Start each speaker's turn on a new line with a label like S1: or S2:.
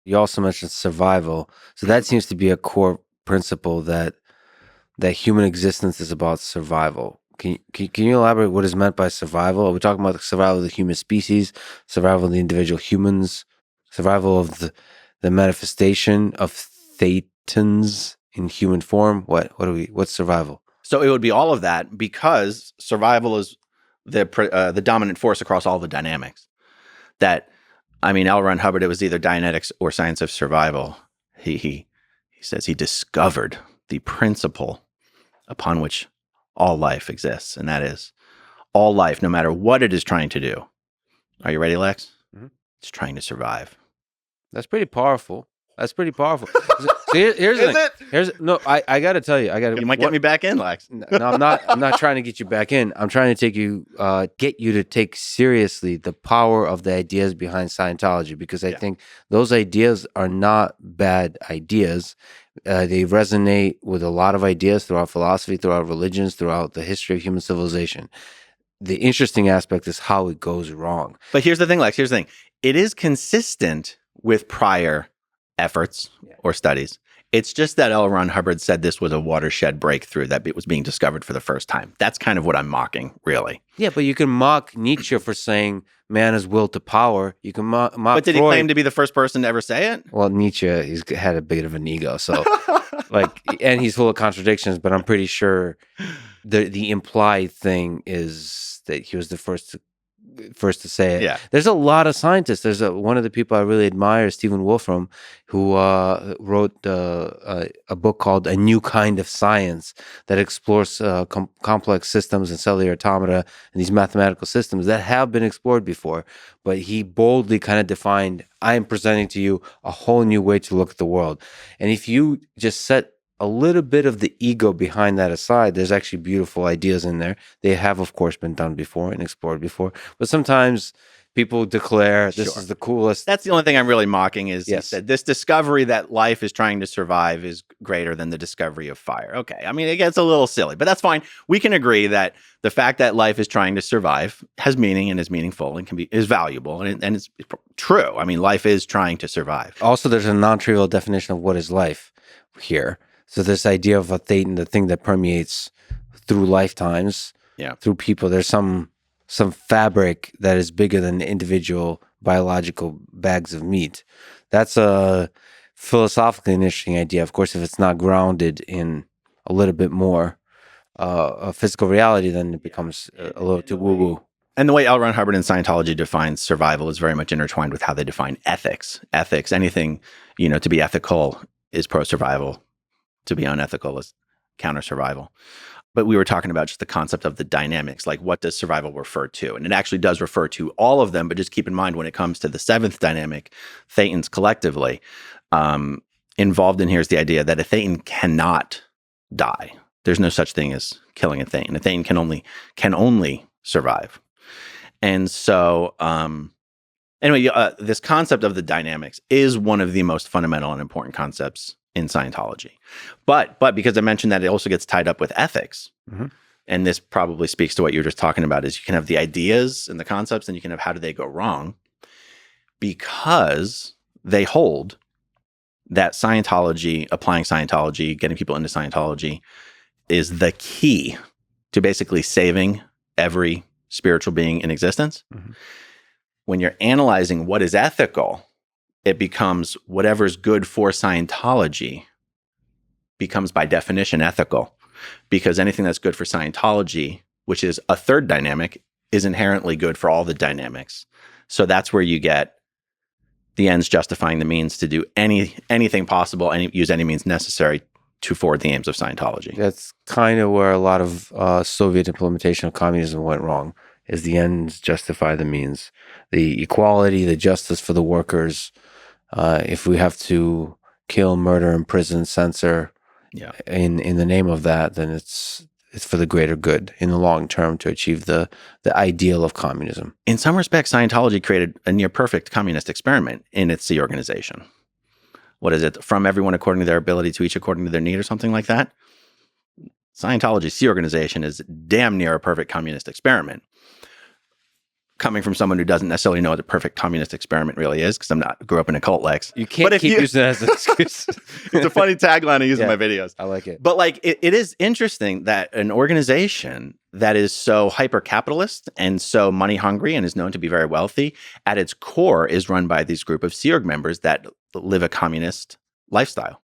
S1: You also mentioned survival. So that seems to be a core principle that human existence is about survival. Can you elaborate what is meant by survival? Are we talking about the survival of the human species, survival of the individual humans, survival of the manifestation of thetans in human form? What's survival?
S2: So it would be all of that, because survival is the dominant force across all the dynamics. L. Ron Hubbard, it was either Dianetics or Science of Survival. He says he discovered the principle upon which all life exists, and that is all life, no matter what it is trying to do. Are you ready, Lex?
S1: Mm-hmm.
S2: It's trying to survive.
S1: That's pretty powerful. That's pretty powerful. So here's the thing. I got to tell you.
S2: You might get me back in, Lex.
S1: No, I'm not trying to get you back in. I'm trying to get you to take seriously the power of the ideas behind Scientology, because I think those ideas are not bad ideas. They resonate with a lot of ideas throughout philosophy, throughout religions, throughout the history of human civilization. The interesting aspect is how it goes wrong.
S2: But here's the thing, Lex. Here's the thing. It is consistent with prior efforts or studies. It's just that L. Ron Hubbard said this was a watershed breakthrough, that it was being discovered for the first time. That's kind of what I'm mocking, really.
S1: Yeah, but you can mock Nietzsche for saying man is will to power. You can mock
S2: But did
S1: Freud.
S2: he claim to be the first person to ever say it?
S1: Well, Nietzsche, he's had a bit of an ego, so and he's full of contradictions. But I'm pretty sure the implied thing is that he was the first to say it.
S2: Yeah.
S1: There's a lot of scientists. There's one of the people I really admire, Stephen Wolfram, who wrote a book called A New Kind of Science that explores complex systems and cellular automata and these mathematical systems that have been explored before. But he boldly kind of defined, I am presenting to you a whole new way to look at the world. And if you just set a little bit of the ego behind that aside, there's actually beautiful ideas in there. They have, of course, been done before and explored before. But sometimes people declare this is the coolest.
S2: That's the only thing I'm really mocking is he said this discovery that life is trying to survive is greater than the discovery of fire. Okay. I mean, it gets a little silly, but that's fine. We can agree that the fact that life is trying to survive has meaning and is meaningful and is valuable. And it's true. I mean, life is trying to survive.
S1: Also, there's a non-trivial definition of what is life here. So this idea of a thetan, the thing that permeates through lifetimes, through people, there's some fabric that is bigger than individual biological bags of meat. That's a philosophically an interesting idea. Of course, if it's not grounded in a little bit more a physical reality, then it becomes a little too woo-woo.
S2: And the way L. Ron Hubbard in Scientology defines survival is very much intertwined with how they define ethics. Ethics, anything, to be ethical is pro-survival. To be unethical is counter-survival. But we were talking about just the concept of the dynamics, like what does survival refer to? And it actually does refer to all of them, but just keep in mind when it comes to the seventh dynamic, thetans collectively, involved in here is the idea that a thetan cannot die. There's no such thing as killing a thetan. A thetan can only survive. And so, this concept of the dynamics is one of the most fundamental and important concepts in Scientology. But because I mentioned that it also gets tied up with ethics, and this probably speaks to what you were just talking about, is you can have the ideas and the concepts, and you can have how do they go wrong, because they hold that Scientology, applying Scientology, getting people into Scientology is the key to basically saving every spiritual being in existence. When you're analyzing what is ethical, it becomes whatever's good for Scientology becomes by definition ethical, because anything that's good for Scientology, which is a third dynamic, is inherently good for all the dynamics. So that's where you get the ends justifying the means to do anything possible and use any means necessary to forward the aims of Scientology.
S1: That's kind of where a lot of Soviet implementation of communism went wrong, is the ends justify the means. The equality, the justice for the workers. If we have to kill, murder, imprison, censor in the name of that, then it's for the greater good in the long term to achieve the ideal of communism.
S2: In some respects, Scientology created a near perfect communist experiment in its Sea organization. What is it? From everyone according to their ability to each according to their need, or something like that? Scientology's Sea organization is damn near a perfect communist experiment. coming from someone who doesn't necessarily know what the perfect communist experiment really is, because grew up in a cult, Lex.
S1: You can't keep using that as an excuse.
S2: It's a funny tagline I use in my videos.
S1: I like it.
S2: But like, it is interesting that an organization that is so hyper-capitalist and so money-hungry and is known to be very wealthy, at its core is run by this group of Sea Org members that live a communist lifestyle.